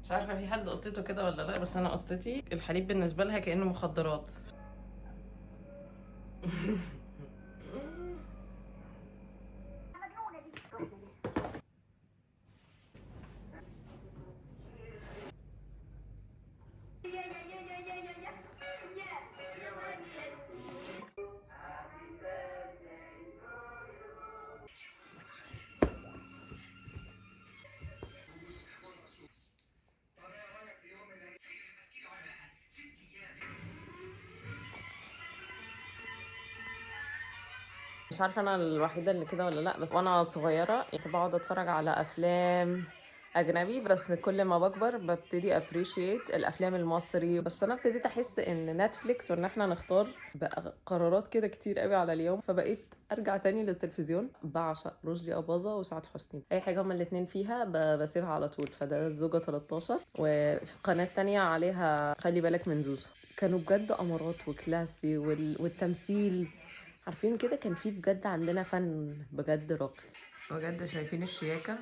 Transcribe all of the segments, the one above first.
مش عارفه في حد قطته كده ولا لا، بس انا قطتي الحليب بالنسبه لها كانه مخدرات. مش عارفه انا الوحيده اللي كده ولا لا، بس وانا صغيره كنت بقعد اتفرج على افلام اجنبي، بس كل ما بكبر ببتدي ابريشيت الافلام المصري. بس انا ابتديت احس ان نتفليكس وان احنا نختار بقى قرارات كده كتير قوي على اليوم، فبقيت ارجع تاني للتلفزيون. بعشق رشدي اباظه وسعاد حسني، اي حاجه هما الاتنين فيها بسيبها على طول. فده الزوجه 13، وفي قناه تانية عليها خلي بالك من زوزو. كانوا بجد امارات وكلاسي والتمثيل، عارفين كده، كان في بجد عندنا فن بجد راقي. بجد شايفين الشياكة.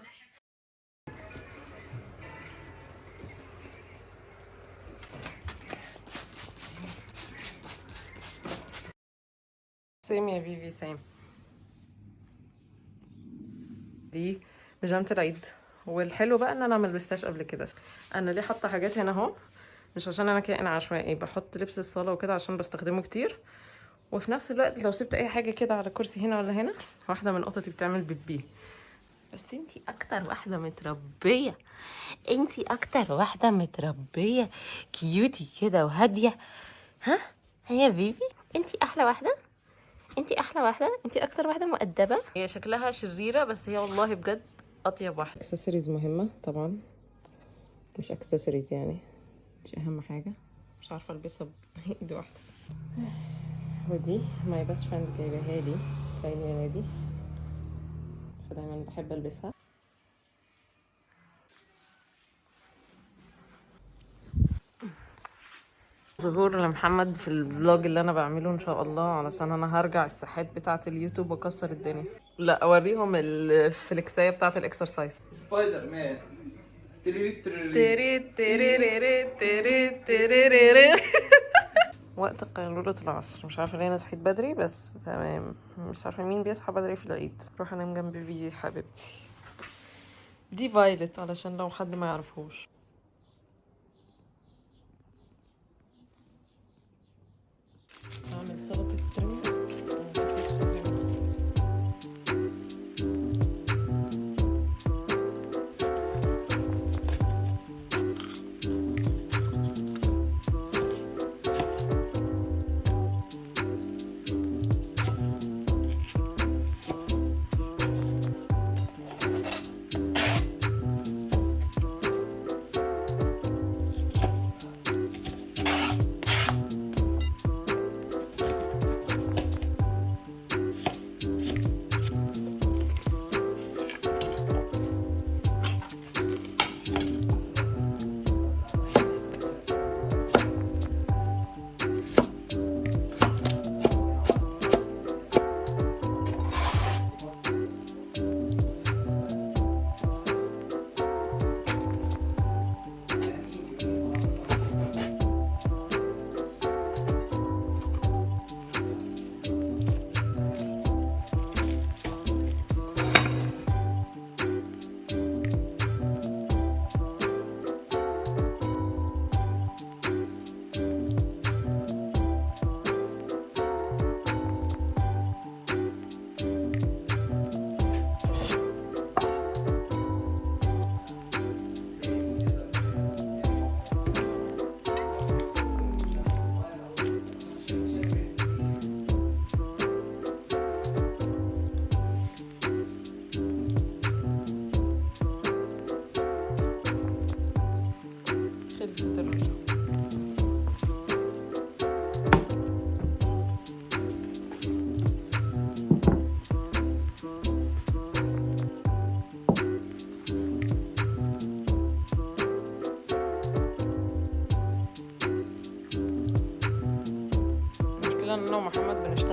سيم يا بيبي سيم. دي بيجامة العيد، والحلو بقى ان انا ما لبستهاش قبل كده. انا ليه حاطه حاجات هنا اهو؟ مش عشان انا كائن عشوائي، بحط لبس الصاله وكده عشان بستخدمه كتير، وفي نفس الوقت لو سبت اي حاجه كده على كرسي هنا ولا هنا، واحده من قطتي بتعمل بيبي. بس انتي اكتر واحده متربيه، انتي اكتر واحده متربيه، كيوتي كده وهاديه. ها هي بيبي، انتي احلى واحده، انتي احلى واحده، انتي اكتر واحده مؤدبه. هي شكلها شريره بس هي والله بجد اطيب واحده. اكسسوارز مهمه طبعا، مش اكسسوارز يعني، مش اهم حاجه. مش عارفه البسها بايد واحده. ودي ماي بيست فريند جايباها لي في عيد ميلادي، فدايما بحب البسها. ظهور لمحمد في الفلوج اللي انا بعمله ان شاء الله، علشان انا هرجع الساحات بتاعه اليوتيوب واكسر الدنيا. لا اوريهم الفليكسيه بتاعه الاكسرسايز. سبايدر مان. تريري تريري. تيري تيري تيري تيري. وقت قيلولة العصر، مش عارفة ليه انا صحيت بدري، بس تمام. مش عارفة مين بيصحى بدري في العيد. روح انام جنب في حبيبتي. دي فايلت علشان لو حد ما يعرفوش. اعمل سلطة ترنجة.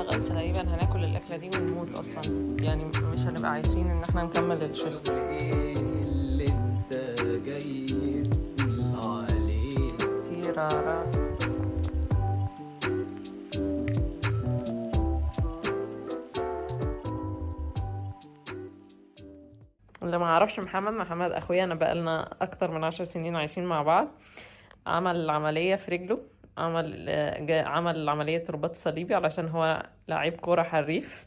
هيشتغل، فتقريبا هناكل الاكله دي ونموت اصلا، يعني مش هنبقى عايشين ان احنا نكمل الشفت. ايه اللي انت جاي تقول عليه؟ تيرارا. اللي ما عرفش محمد اخويا، انا بقالنا اكتر من 10 سنين عايشين مع بعض. عمل عملية في رجله، عمل عملية رباط صليبي علشان هو لعيب كورة حريف،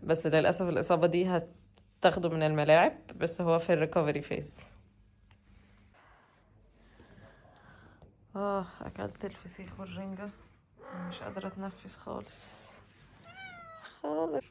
بس للأسف الإصابة دي هتاخده من الملاعب، بس هو في الريكفري فيز. أكلت الفسيخ والرنجة، مش قادرة أتنفس خالص خالص.